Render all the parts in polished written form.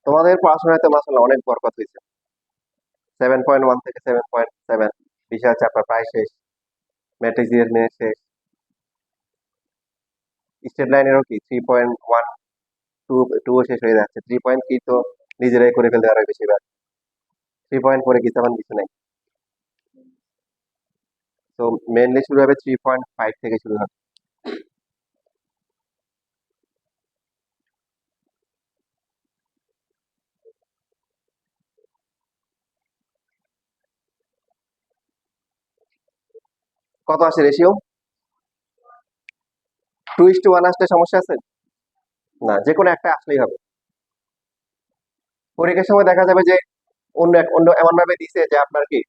তোমাদের পড়াশোনাতে মাসাল্লাহ অনেক বরকত হয়েছে। 7.1 থেকে 7.7 বিশাল চ্যাপ্টার প্রায় শেষ। ম্যাট্রিক্স নিয়ে শেষ। স্টেট লাইনেরও কি 3.1 টু শেষ হয়ে যাচ্ছে। 3.3 তো নিজেরাই করে ফেলতে পারে বেশিরভাগ। 3.4 কি তেমন কিছু নাই। তো মেনলি শুরু হবে 3.5 থেকে শুরু হবে। কত আসে রেশিও? 2:1 আসলে সমস্যা আছে? না, যে কোনো একটা আসলেই হবে। পরীক্ষার সময় দেখা যাবে যে অন্য এমন ভাবে দিছে যে আপনার কি,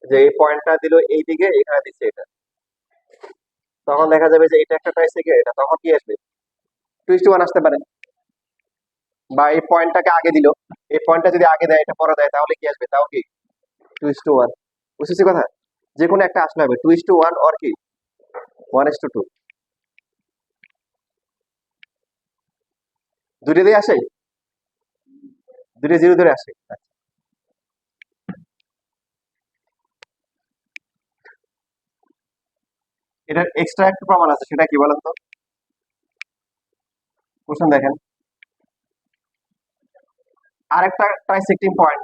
যে এই পয়েন্টটা দিল এই দিকে, এখানে দিচ্ছে এটা, তখন দেখা যাবে যে এটা একটা ট্রাইসেকে, এটা তখন কি আসবে? 2:1 আসতে পারে। বা এই পয়েন্টটাকে আগে দিল, এই পয়েন্টটা যদি আগে দেয় এটা পরে দেয়, তাহলে কি আসবে? তাও কি 2:1। বুঝতেছি কথা? যে কোনো একটা আসলে হবে 2:1 অর কি 1:2। দুটো দিয়ে আসে, দুটো জিরো ধরে আসে। আচ্ছা, এটার এক্সট্রা একটা প্রমাণ আছে, সেটা কি বলেন তো? কোশ্চেন দেখেন, আরেকটা ট্রাইসেক্টিং পয়েন্ট,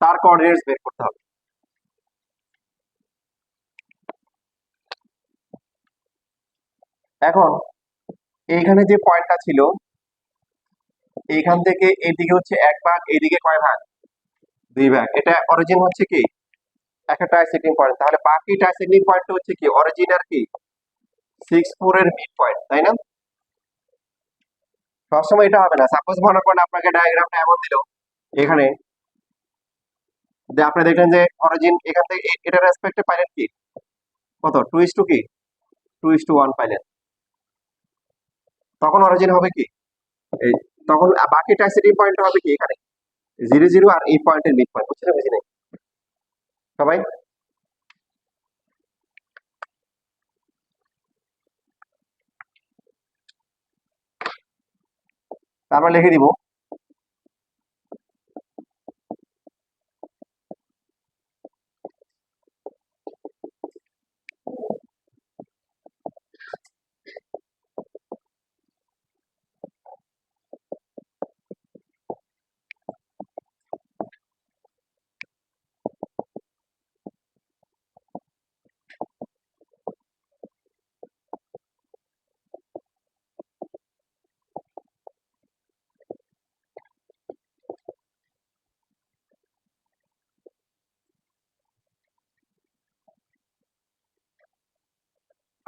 তার কোঅর্ডিনেটস বের করতে হবে। এখন এইখানে যে পয়েন্টটা ছিল, এইখান থেকে এইদিকে হচ্ছে 1 ভাগ, এইদিকে কয় ভাগ? 2 ভাগ। এটা অরিজিন হচ্ছে কি একটা ট্রাইসেক্টিং পয়েন্ট, তাহলে বাকি ট্রাইসেক্টিং পয়েন্ট হচ্ছে কি অরিজিন আর কি 6, 4 এর মিড পয়েন্ট, তাই না? সবসময় এটা হবে না। সাপোজ মনে করেন আপনাকে ডায়াগ্রামটা এমন দিল এখানে, যে আপনি দেখলেন যে অরিজিন এখান থেকে এটার রেসপেক্টে পাইলেন কি কত 2:2 কি 2:1 পাইলেন, তখন অরিজিন হবে কি এই, তখন বাকি ট্রাইসেক্টিং পয়েন্ট হবে কি এখানে 0, 0 আর এই পয়েন্টের মিড পয়েন্ট। বুঝছেন বুঝি নাই সবাই? আমরা লিখে দিব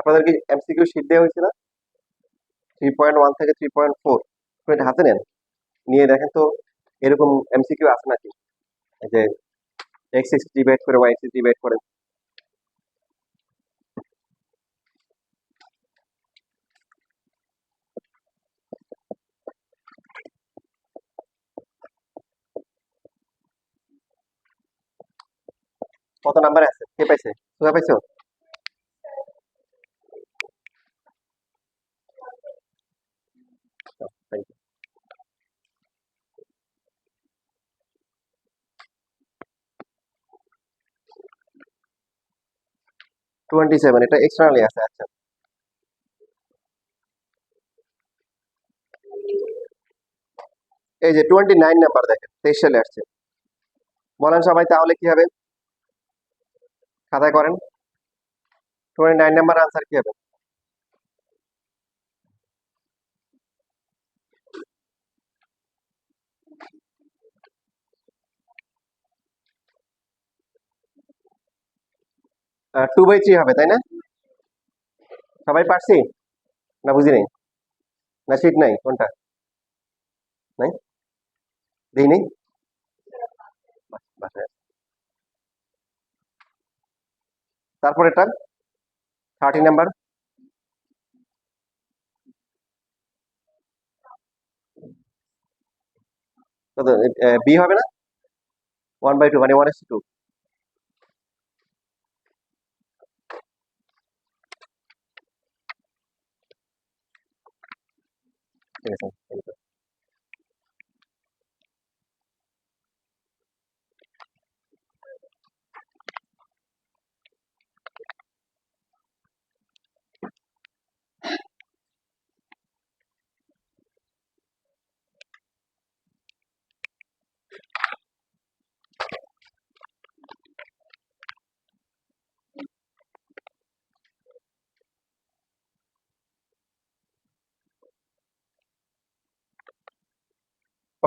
আপনাদের কি এমসিকিউ শিট দেওয়া হয়েছিল 3.1 থেকে 3.4? এটা হাতে নেন, নিয়ে দেখেন তো এরকম এমসিকিউ আছে নাকি, এই যে এক্স এক্স ডিভাইড করে ওয়াই এক্স ডিভাইড করে। কত নাম্বার আছে, কে পাইছে? তুমি পাইছো? Thank you. 27, এটা এক্সটার্নালি আছে। আচ্ছা, এই যে 29 নাম্বার দেখেন 23 সালে আসছে। বলেন সবাই তাহলে কি হবে, খাতায় করেন। 29 নাম্বার আনসার কি হবে? টু বাই থ্রি হবে, তাই না? সবাই পারছি না বুঝি নাই? না শিট নাই কোনটা? নাই, দেই নেই। বাসায় আছে। তারপর এটা 30 নাম্বার, কত? বি হবে না? 1/2 মানে 1:2। ঠিক আছে, thank you.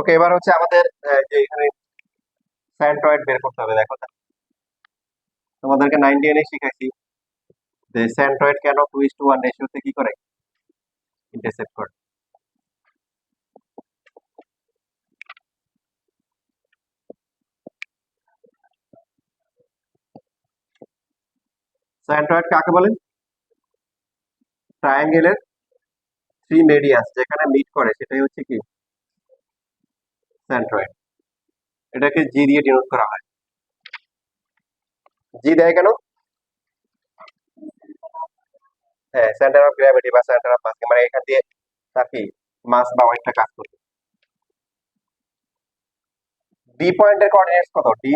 ওকে, এবার হচ্ছে আমাদের যে এখানে সেন্ট্রয়েড বের করতে হবে। দেখো তোমাদেরকে 9 এ শিখাইছি যে সেন্ট্রয়েড কেন 2:1 রেশিওতে কি করে ইন্টারসেপ্ট করে। সেন্ট্রয়েড কাকে বলে? ট্রায়াঙ্গেলের 3 মেডিয়াস যেখানে মিট করে সেটাই হচ্ছে কি সেন্ট্রয়েড। এটাকে জি দিয়ে ডিনোট করা হয়। জি দেয় কেন? হ্যাঁ, সেন্টার অফ গ্র্যাভিটি বা সেন্টার অফ মাস, মানে এখান দিয়ে তার কি মাস বা ওয়েটটা কাজ করবে। ডি পয়েন্টের কোঅর্ডিনেটস কত? ডি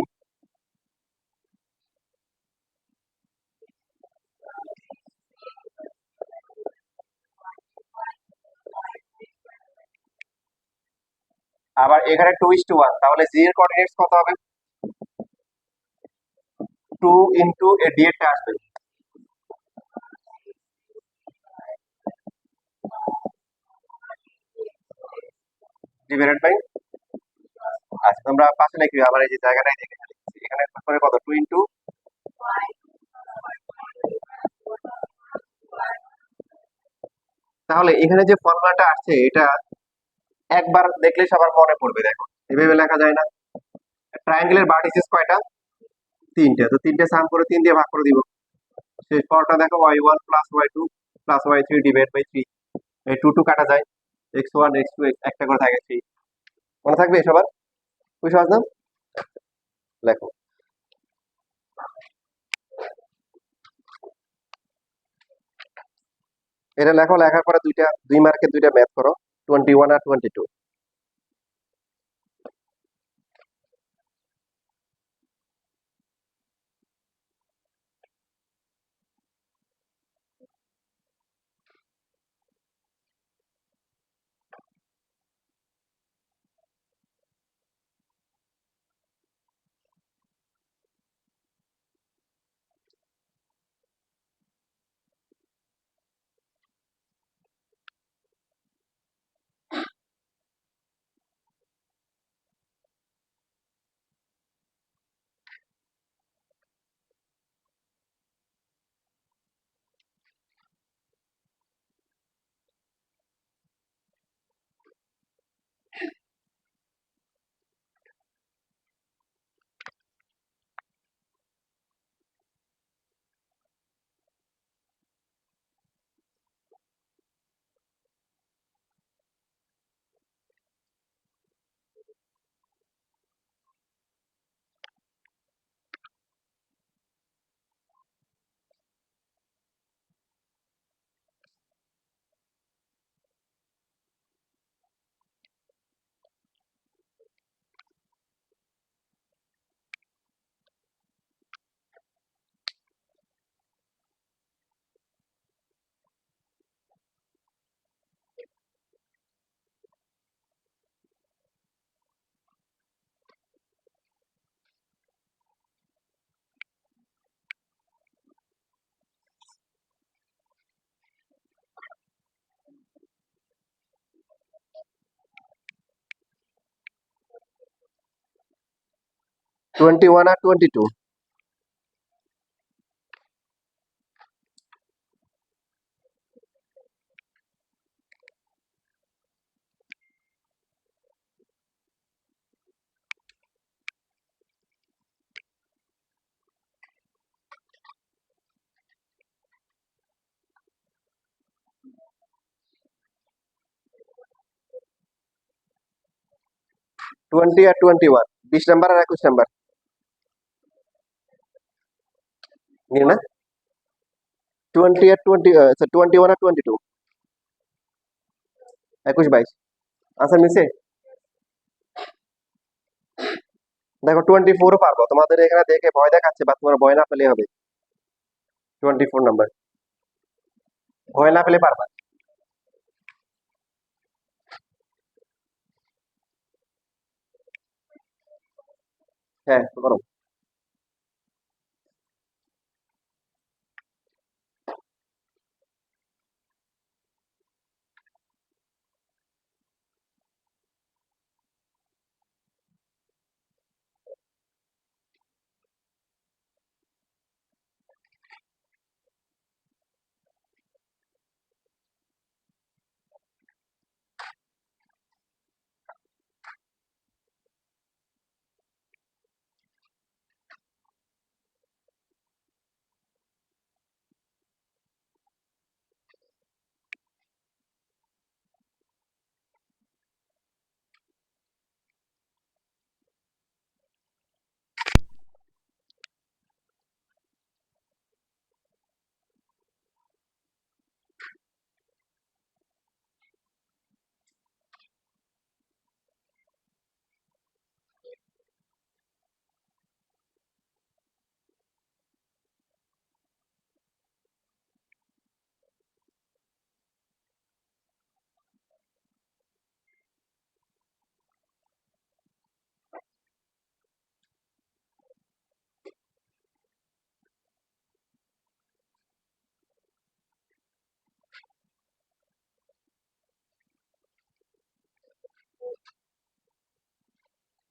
আবার এখানে 2:1, তাহলে জি এর কোঅর্ডিনেটস কত হবে? 2 ইন্টু এ ডি এরটা আসবে ডিভাইডেড বাই, আচ্ছা তোমরা পাশে লিখবে, আমার এই যে জায়গাটাই দেখে লিখছি এখানে করে কত 2 ইন্টু, তাহলে এখানে যে ফর্মুলাটা আসছে এটা একবার দেখলে সবার মনে পড়বে। দেখো এভাবে লেখা যায় না? ট্রায়াঙ্গেলের ভার্টিসেস কয়টা? 3টে। তো 3টে সাম করে 3 দিয়ে ভাগ করে দিব। শেষ পরটা দেখো y1 plus y2 plus y3 divide by 3, এই 2 2 কাটা যায়, x1 x2 একটা করে থাকে 3। মনে থাকবে সবার? খুবই সহজ না? লেখো। এটা লেখো, লেখার পরে 2 মার্কের 2টা ম্যাথ করো, 21 আর 22। 21 আর 22। 20 আর 21, 20 নাম্বার আর 21 নাম্বার নিয়ে না? 20 আর 20, 21 আর 22, 21 22। আনসার মিলছে? দেখো 24ও পারবো, তোমাদের এখানে দেখে ভয় দেখাচ্ছে বা তোমার ভয় না পেলে হবে। 24 নাম্বার ভয় না পেলে পারবা। হ্যাঁ করো।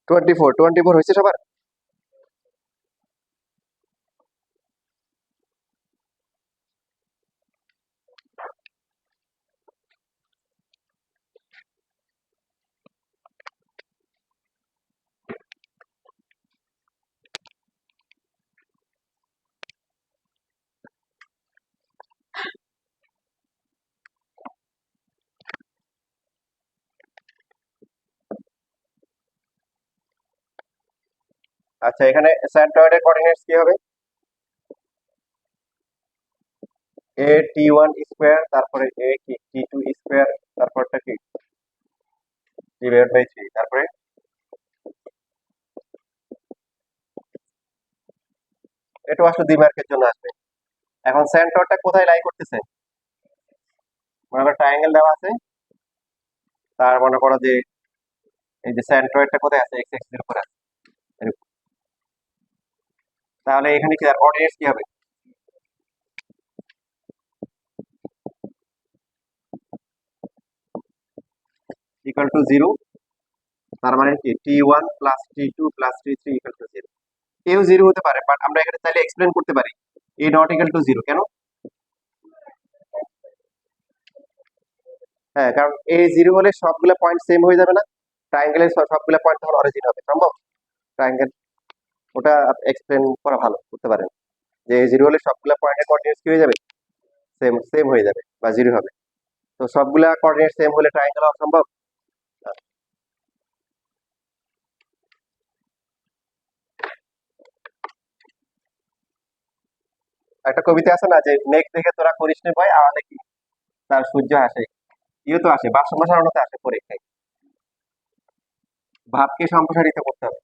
24 হয়েছে সবার? আচ্ছা, এখানে সেন্ট্রয়েডের কোঅর্ডিনেটস কি হবে? এ T1 স্কয়ার, তারপরে এ কি T2 স্কয়ার, তারপরটা কি T/3, তারপরে এটা আসলে দ্বিমার্কের জন্য আসবে। এখন সেন্টরটা কোথায় লাই করতেছে? মনে করো ট্রায়াঙ্গেল দেওয়া আছে, তার মনে করো যে এই যে সেন্ট্রয়েডটা কোথায় আছে? এক্স এক্সিস এর উপর আছে, এরকম। তাহলে এখানে কি আর কোঅর্ডিনেটস কি হবে? ইকুয়াল টু 0, তার মানে কি T1 plus T2 plus T3 equal to 0। এও 0 হতে পারে, বাট আমরা এখানে চাইলে এক্সপ্লেন করতে পারি এ নট ইকুয়াল টু 0 কেন? হ্যাঁ, কারণ এ 0 হলে সবগুলা পয়েন্ট সেম হয়ে যাবে না? ট্রায়াঙ্গেলের সবগুলা পয়েন্ট তখন অরিজিন হবে, সম্ভব? ট্রায়াঙ্গেল ওটা এক্সপ্লেন করা ভালো, করতে পারেন যে এ 0 হলে সবগুলা পয়েন্টের কোঅর্ডিনেটস কি হয়ে যাবে? সেম সেম হয়ে যাবে বা 0 হবে। তো সবগুলা কোঅর্ডিনেট সেম হলে ট্রায়াঙ্গেল হওয়া সম্ভব? না। একটা কবিতা আছে না যে মেঘ দেখে তোরা করিস নি ভয়, আওয়ালে কি তার সূর্য আসে। ইয়ে তো আসে, ভারসাম্য সারণতে আসে পরীক্ষায়। ভাবকে সম্প্রসারিত করতে হবে।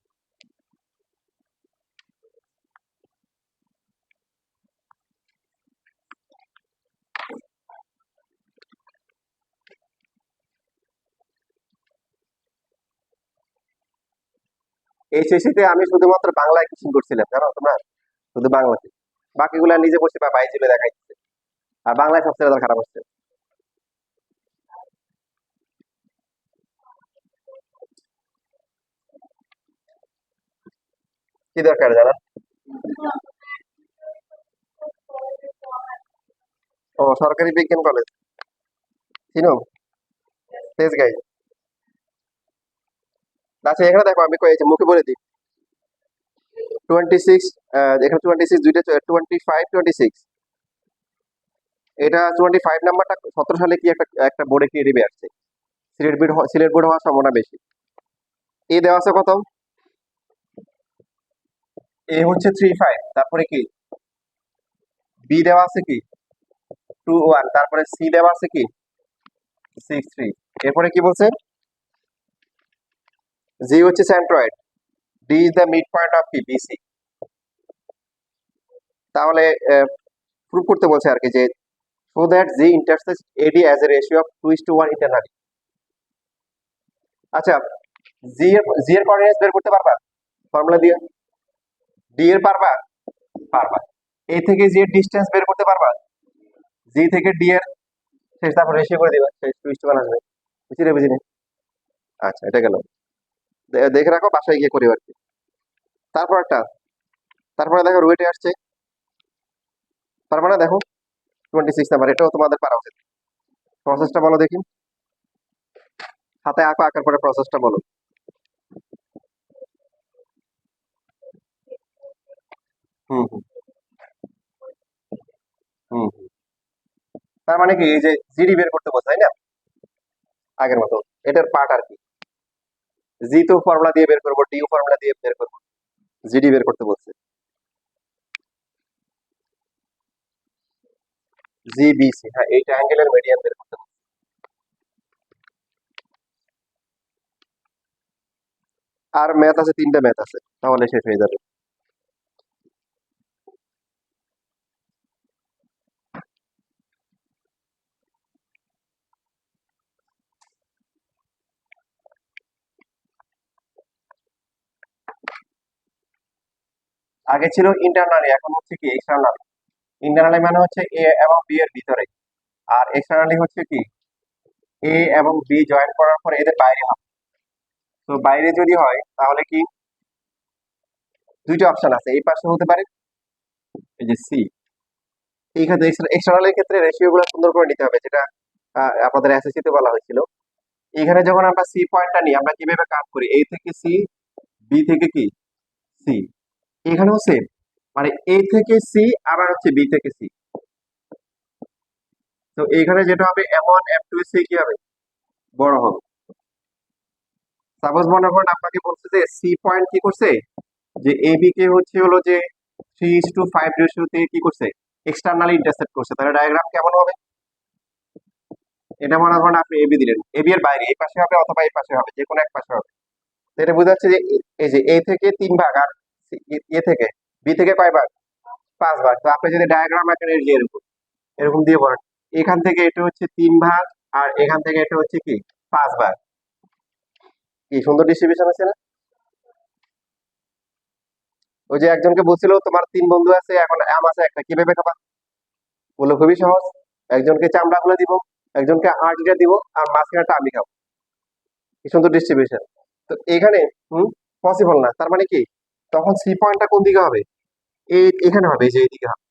এইচএসসি তে আমি শুধুমাত্র বাংলায় কোশ্চেন করছিলাম, জানো তোমরা? শুধু বাংলাতে, বাকিগুলা নিজে বসে বা বাইজুলে দেখাইছে। আর বাংলায় সবচেয়ে রেজাল্ট খারাপ হচ্ছে। কি দরকার জানা? ও, সরকারি বিজ্ঞান কলেজ, চিনো? তেজ গাই। আচ্ছা, এখানে দেখো আমি মুখে বলে দিই। 26, এখানে 26 দুইটা, 25, 26। এটা 25 নাম্বারটা 17 সালে কি একটা একটা বোর্ডে কি রিবে আসছে। সিলেট বোর্ড হওয়ার সম্ভাবনা বেশি। এ দেওয়া আছে কত? এ হচ্ছে 35, তারপরে কি বি দেওয়া আছে কি 21, তারপরে সি দেওয়া আছে কি 63। এরপরে কি বলছে? জি হচ্ছে centroid, D is the mid point of কি বিসি। তাহলে প্রুভ করতে বলছে আর কি যে so that G intersects AD as a ratio of 2:1 internally. আচ্ছা, জি এর কোঅর্ডিনেটস বের করতে পারবা ফর্মুলা দিয়ে? ডি এর পারবা? পারবা। এ থেকে জি এর ডিসটেন্স বের করতে পারবা? জি থেকে ডি এর শেষ, তারপর রেশিও করে দিবা, শেষ 2:1 আসবে। বুঝছি রে, বুঝিনি? আচ্ছা, এটা গেল। দেখে রাখো, বাসায় গিয়ে করি আর কি। তারপর একটা, তারপরে দেখো রুয়েটে আসছে। তার মানে দেখো 26 নাম্বার, এটাও তোমাদের পারা উচিত। প্রসেসটা বলো দেখি, হাতে আঁকা, আঁকার পরে প্রসেসটা বলো। হুম হুম হুম হুম। তার মানে কি এই যে জিডি বের করতে বলছে, তাই না? আগের মতো এটার পার্ট আর কি। জি তো ফর্মুলা দিয়ে বের করবো, ডিও ফর্মুলা দিয়ে বের করবো, জিডি বের করতে বলছে। জিবিসি, হ্যাঁ, এই ট্রায়াঙ্গেলের মিডিয়ান বের করতে বলছে। আর ম্যাথ আছে, 3টা ম্যাথ আছে, তাহলে শেষ হয়ে যাবে। আগে ছিল ইন্টারনালি, এখন হচ্ছে কি এক্সটার্নাল। ইন্টারনালি মানে হচ্ছে এ এবং বি এর ভিতরে, আর এক্সটার্নালি হচ্ছে কি এ এবং বি জয়েন করার পরে এদের বাইরে হবে। তো তো বাইরে যদি হয় তাহলে কি দুইটা অপশন আছে, এই পাশে হতে পারে এই যে সি। এইখানে এক্সটার্নালের ক্ষেত্রে রেশিও গুলো সুন্দর করে নিতে হবে, যেটা আপনাদের এসএসসি তে বলা হয়েছিল। এখানে যখন আমরা সি পয়েন্টটা নিই আমরা কিভাবে কাট করি, এ থেকে সি, বি থেকে কি সি। এখানেও সেম, মানে এ থেকে সি আবার হচ্ছে বি থেকে সি। তো এইখানে যেটা হবে M1 M2 সি কি হবে, বড় হবে। সাপোজ মনে করেন আপনাকে বলছে যে সি পয়েন্ট কি করছে, যে এ বি কে হচ্ছে হলো যে 3:5 রেশিওতে কি করছে, এক্সটার্নালি ইন্টারসেক্ট করছে, তাহলে ডায়াগ্রাম কেমন হবে? এটা মনে করেন আপনি এবি দিলেন, এবি এর বাইরে এই পাশে হবে অথবা এই পাশে হবে, যে কোনো এক পাশে হবে। তো এটা বোঝা যাচ্ছে যে এই যে এ থেকে 3 ভাগ আর এ থেকে বি থেকে কয় ভাগ, 5 ভাগ। তো আপনি যদি ডায়াগ্রাম আঁকেন এই যে এরকম এরকম দিয়ে বলেন, এখান থেকে এটা হচ্ছে 3 ভাগ আর এখান থেকে এটা হচ্ছে কি 5 ভাগ। কি সুন্দর ডিস্ট্রিবিউশন আছে না? ওই যে একজনকে বলছিল তোমার 3 বন্ধু আছে, এখন আম আছে একটা, কিভাবে খাবা? বললো খুবই সহজ, একজনকে চামড়া গুলো দিব, একজনকে আটিটা দিব, আর মাঝখানেটা আমি খাবো। কি সুন্দর ডিস্ট্রিবিউশন। তো এখানে পসিবল না, তার মানে কি তখন সি পয়েন্টটা কোন দিকে হবে, এখানে হবে, এই যে এইদিকে হবে।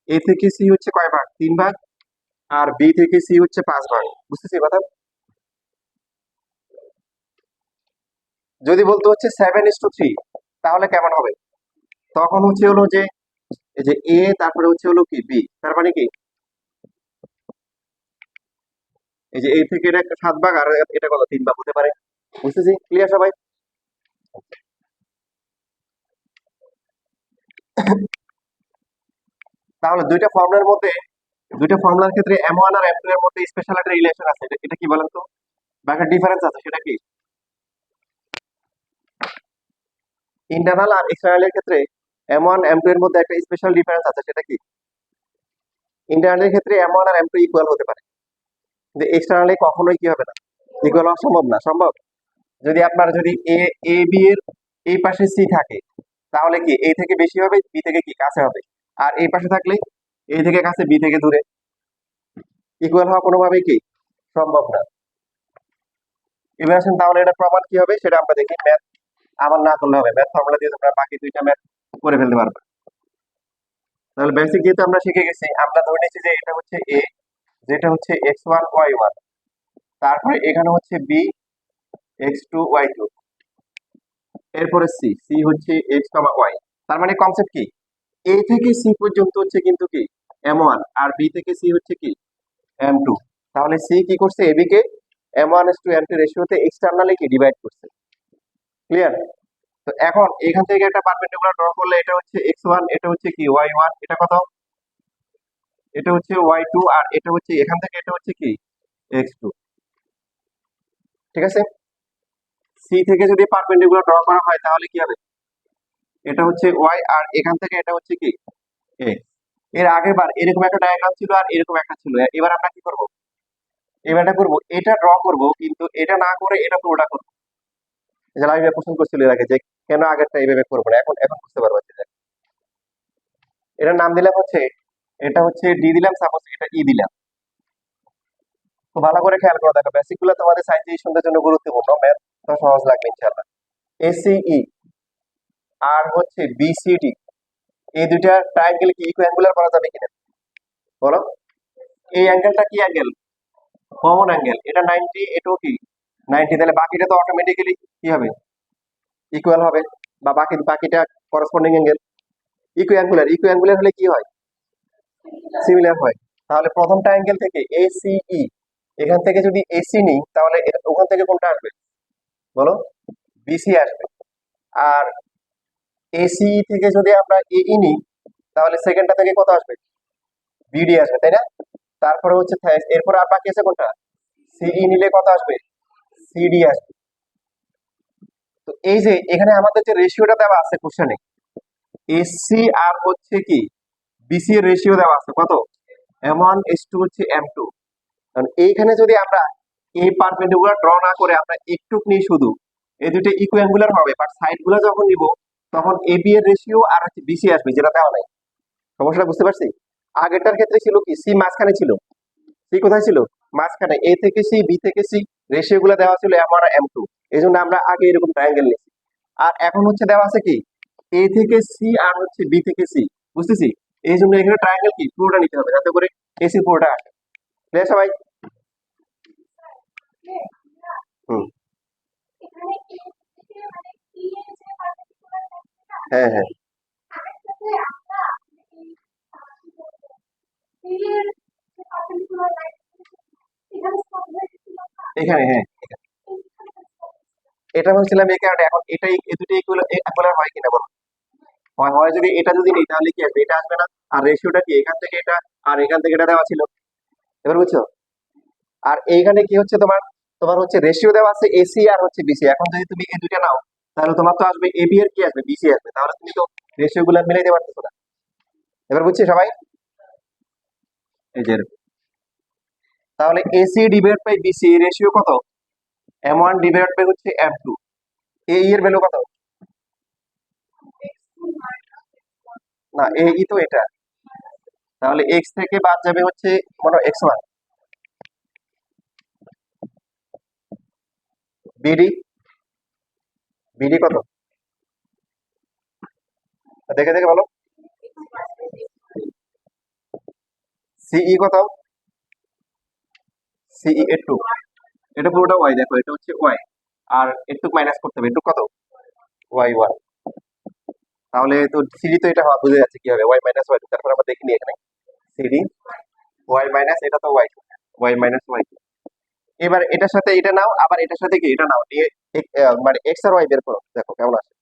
এ থেকে সি হচ্ছে কয় ভাগ, 3 ভাগ, আর বি থেকে সি হচ্ছে 5 ভাগ। বুঝতেছি কথা? যদি বলতো হচ্ছে 7:3 তাহলে কেমন হবে? তখন হচ্ছে হলো যে এই যে এ তারপরে হচ্ছে হলো কি বি, তার মানে কি এই যে এ থেকে এটা 7 ভাগ আর এটা কত 3 ভাগ হতে পারে। বুঝতেছি, ক্লিয়ার সবাই? তাহলে দুইটা ফর্মুলার ক্ষেত্রে M1 আর M2 এর মধ্যে স্পেশাল একটা রিলেশন আছে, এটা কি বলেন তো, বা একটা ডিফারেন্স আছে, সেটা কি? ইন্টারনাল আর এক্সটার্নাল এর ক্ষেত্রে M1 M2 এর মধ্যে একটা স্পেশাল ডিফারেন্স আছে, সেটা কি? ইন্টারনাল ক্ষেত্রে M1 আর M2 ইকুয়াল হতে পারে, কিন্তু এক্সটার্নালি কখনোই কি হবে না, ইকুয়াল হওয়া সম্ভব না। সম্ভব যদি আপনার যদি এ বি এর এই পাশে সি থাকে, তাহলে কি এ থেকে বেশি হবে, বি থেকে কি কাছে হবে, আর এই পাশে থাকলে এ থেকে কাছে বি থেকে দূরে, ইকুয়াল হওয়া কোনোভাবেই কি সম্ভব না। এবার আসেন তাহলে এটা প্রমাণ কি হবে সেটা আমরা দেখি। ম্যাথ আমার না করলে হবে, ম্যাথ ফর্মুলা দিয়ে তোমরা বাকি দুইটা ম্যাথ করে ফেলতে পারবে। তাহলে বেসিক যেহেতু আমরা শিখে গেছি, আমরা ধরে নিচ্ছি যে এটা হচ্ছে এ, যেটা হচ্ছে x1 y1, তারপরে এখানে হচ্ছে বি x2 y2, এরপরে সি, সি হচ্ছে x, y। তার মানে কনসেপ্ট কি, এ থেকে সি পর্যন্ত হচ্ছে কিন্তু কি M1, আর বি থেকে সি হচ্ছে কি M2। তাহলে সি কি করছে, এবি কে M1:M2 রেশিওতে এক্সটার্নালি কি ডিভাইড করছে। ক্লিয়ার? তো এখন এখান থেকে একটা পারপেন্ডিকুলার ড্র করলে এটা হচ্ছে x1, এটা হচ্ছে কি y1, এটা কত, এটা হচ্ছে y2, আর এটা হচ্ছে এখান থেকে এটা হচ্ছে কি x2। ঠিক আছে? সি থেকে যদি পারপেন্ডিকুলার ড্র করা হয় তাহলে কি হবে, এটা হচ্ছে y, আর এখান থেকে এটা হচ্ছে কি x। এর আগের বার এরকম একটা ডায়াগ্রাম ছিল আর এরকম একটা ছিল, এবার আমরা কি করব, এবার এটা করব, এটা ড্র করব, কিন্তু এটা না করে এটা পুরোটা করব। যে লাইভে কোশ্চেন করছিল এর আগে যে কেন আগেরটা এইভাবে করবো না, এখন এখন বুঝতে পারবো যে এটার নাম দিলাম হচ্ছে, এটা হচ্ছে ডি দিলাম, সাপোজ এটা ই দিলাম। তো ভালো করে খেয়াল করে দেখো, বেসিক গুলো তোমাদের সাইন্টিফিকেশনের জন্য গুরুত্বপূর্ণ, ম্যাথ তো সহজ লাগবে ইনশাআল্লাহ। এসিই আর হচ্ছে বিসিডি, এই দুইটা ট্রায়াঙ্গেল কি ইকুয়াঙ্গুলার করা যাবে কিনা বলো? এই অ্যাঙ্গেলটা কি অ্যাঙ্গেল, কমন অ্যাঙ্গেল, এটা 90, এটাও কি 90, তাহলে বাকিটা তো অটোমেটিক্যালি কি হবে, ইকুয়াল হবে, বা বাকিটা করসপন্ডিং অ্যাঙ্গেল। ইকুয়াঙ্গুলার, ইকুয়াঙ্গুলার হলে কি হয়, সিমিলার হয়। তাহলে প্রথমটা অ্যাঙ্গেল থেকে এসিই, এখান থেকে যদি এসি নিই তাহলে ওখান থেকে কোনটা আসবে বলো, বিসি আসবে। আর এসি থেকে যদি আমরা এই নিই তাহলে সেকেন্ডটা থেকে কত আসবে, বিডি আসবে, তাই না? তারপরে হচ্ছে এরপর আর বাকি আছে কোনটা, সিই নিলে কত আসবে, সিডি আসবে। তো এই যে এখানে আমাদের যে রেশিওটা দেওয়া আছে কোশ্চেনে, এসি আর হচ্ছে কি বিসি এর রেশিও দেওয়া আছে কত, M1:2 হচ্ছে M2। কারণ এইখানে যদি আমরা এই পারপেন্ডিকুলার ড্র না করে আমরা একটুক নিই শুধু, এই দুটো ইকুয়াঙ্গুলার হবে, বাট সাইড গুলো যখন নিব তখন এবি এর রেশিও আর হচ্ছে বিসি আসবে, যেটা দেওয়া নাই। সমস্যাটা বুঝতে পারছি? আগেরটার ক্ষেত্রে ছিল কি সি মাঝখানে ছিল, সি কোথায় ছিল, মাঝখানে, এ থেকে সি, বি থেকে সি, রেশিও গুলো দেওয়া ছিল M1 আর M2, এই জন্য আমরা আগে এরকম ট্রায়াঙ্গেল নিয়েছি। আর এখন হচ্ছে দেওয়া আছে কি A থেকে C আর হচ্ছে B থেকে C, বুঝতেছি। এই জন্য এখানে ট্রায়াঙ্গেল কি পুরোটা নিতে হবে যাতে করে AC পুরোটা আসে। ক্লিয়ার সবাই? হুম, হ্যাঁ হ্যাঁ, এখানে হ্যাঁ, এটা ভাবছিলাম এই কারণে। এখন এটাই এই দুটো ইকুয়াল হয় কিনা বলো? হয় হয়, যদি এটা যদি নেই তাহলে কি আসবে? এটা আসবে না। আর রেশিওটা কি এখান থেকে এটা আর এখান থেকে এটা দেওয়া ছিল, এবার বুঝছো? আর এইখানে কি হচ্ছে তোমার, তোমার হচ্ছে রেশিও দেওয়া আছে এসি আর হচ্ছে বিসি। এখন যদি তুমি এই দুইটা নাও তাহলে তোমার তো আসবে এবি এর কি আসবে, বিসি আসবে। তাহলে তুমি তো রেশিও গুলা মিলাইতে পারতেছো না। এবার বুঝছি সবাই? এই যে এরকম। তাহলে AC divide by BC ratio কত? M1 ডিভাইড বাই হচ্ছে M2। এই এর ভ্যালু কত? না, এই তো এটা। তাহলে এক্স থেকে বাদ যাবে হচ্ছে মনে X1। বিডি, বিডি কত? দেখে দেখে বলো। সিই কত? সিই এর টু, এটা পুরোটা ওয়াই, দেখো এটা হচ্ছে ওয়াই। আর একটু মাইনাস করতে হবে, একটু কত? Y one. তাহলে তো সিডি তো এটা হওয়া বুঝে যাচ্ছে কি হবে, ওয়াই মাইনাস ওয়াই টু। তারপর আমরা দেখিনি এখানে সিডি ওয়াই মাইনাস, এটা তো ওয়াই, ওয়াই মাইনাস ওয়াই। এবার এটার সাথে এটা নাও, আবার এটার সাথে কি এটা নাও, নিয়ে মানে এক্স আর ওয়াই বের করো, দেখো কেমন আসে।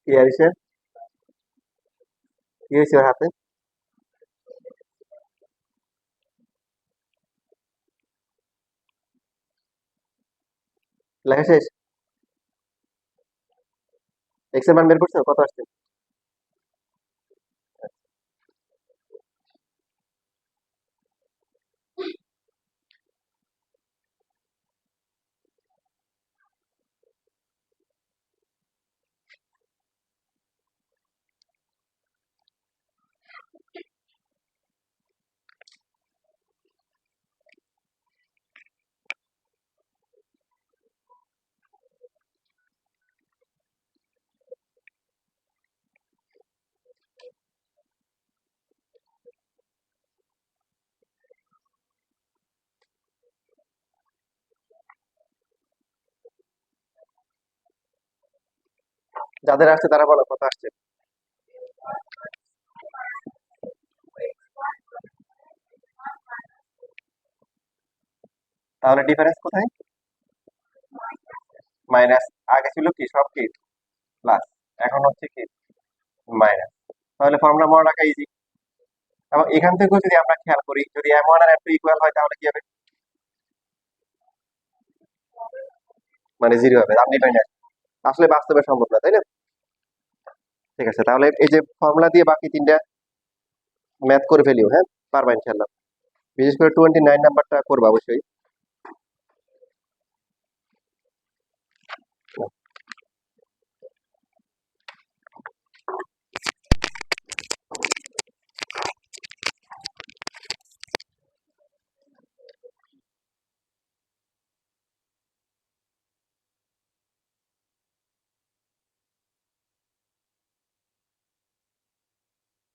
কি হয়েছে? কি হয়েছে ওর হাতে? লেখা শেষ? এক্স এর মান বের করছো, কত আসছে? যাদের আসছে তারা বলো কত আসছে। তাহলে ডিফারেন্স কোথায়? মাইনাস। আগে ছিল কি সব কি প্লাস, এখন হচ্ছে কি মাইনাস। তাহলে ফর্মুলা মনে রাখা ইজি। এবং এখান থেকেও যদি আমরা খেয়াল করি, যদি m1 আর m2 ইকুয়াল হয় তাহলে কি হবে? মানে জিরো হবে, আপনি পাই না। আসলে বাস্তবে সম্ভব না, তাই না? ঠিক আছে, তাহলে এই যে ফর্মুলা দিয়ে বাকি তিনটা ম্যাথ করে ফেলিও, হ্যাঁ? পারবা ইনশাল্লাহ। বিশেষ করে 29 নাম্বারটা করবা অবশ্যই।